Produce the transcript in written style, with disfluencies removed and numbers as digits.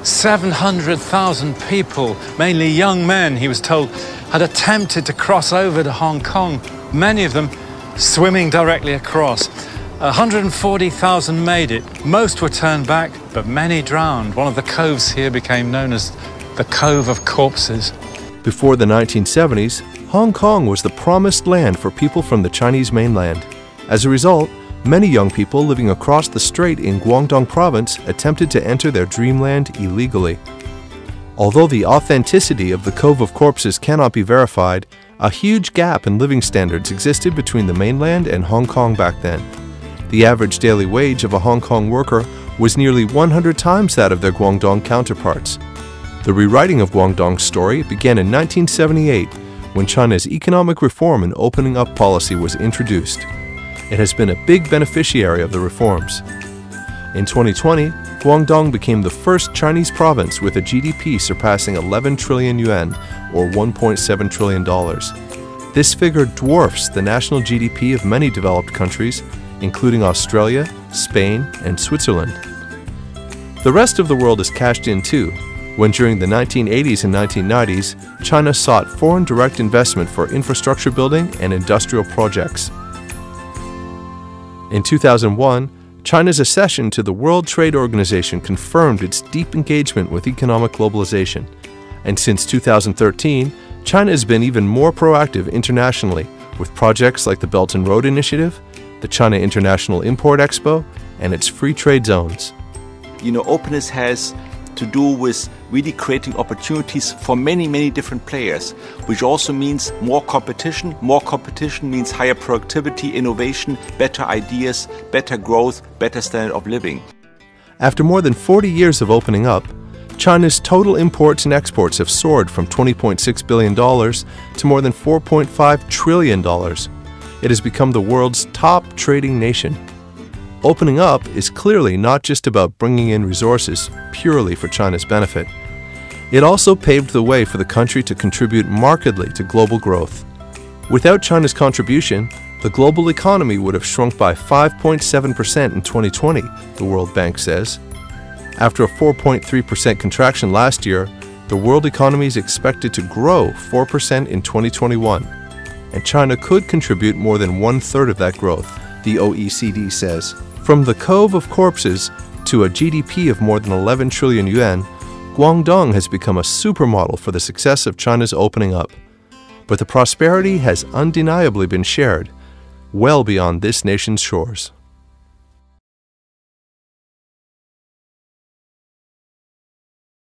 700,000 people, mainly young men, he was told, had attempted to cross over to Hong Kong, many of them swimming directly across. 140,000 made it. Most were turned back, but many drowned. One of the coves here became known as the Cove of Corpses. Before the 1970s, Hong Kong was the promised land for people from the Chinese mainland. As a result, many young people living across the strait in Guangdong province attempted to enter their dreamland illegally. Although the authenticity of the Cove of Corpses cannot be verified, a huge gap in living standards existed between the mainland and Hong Kong back then. The average daily wage of a Hong Kong worker was nearly 100 times that of their Guangdong counterparts. The rewriting of Guangdong's story began in 1978 when China's economic reform and opening up policy was introduced. It has been a big beneficiary of the reforms. In 2020, Guangdong became the first Chinese province with a GDP surpassing 11 trillion yuan, or $1.7 trillion. This figure dwarfs the national GDP of many developed countries, including Australia, Spain, and Switzerland. The rest of the world is cashed in too, when during the 1980s and 1990s, China sought foreign direct investment for infrastructure building and industrial projects. In 2001, China's accession to the World Trade Organization confirmed its deep engagement with economic globalization. And since 2013, China has been even more proactive internationally with projects like the Belt and Road Initiative, the China International Import Expo, and its free trade zones. Openness has to do with really creating opportunities for many different players, which also means more competition. More competition means higher productivity, innovation, better ideas, better growth, better standard of living. After more than 40 years of opening up, China's total imports and exports have soared from $20.6 billion to more than $4.5 trillion. It has become the world's top trading nation. Opening up is clearly not just about bringing in resources purely for China's benefit. It also paved the way for the country to contribute markedly to global growth. Without China's contribution, the global economy would have shrunk by 5.7% in 2020, the World Bank says. After a 4.3% contraction last year, the world economy is expected to grow 4% in 2021, and China could contribute more than one-third of that growth, the OECD says. From the Cove of Corpses to a GDP of more than 11 trillion yuan, Guangdong has become a supermodel for the success of China's opening up. But the prosperity has undeniably been shared, well beyond this nation's shores.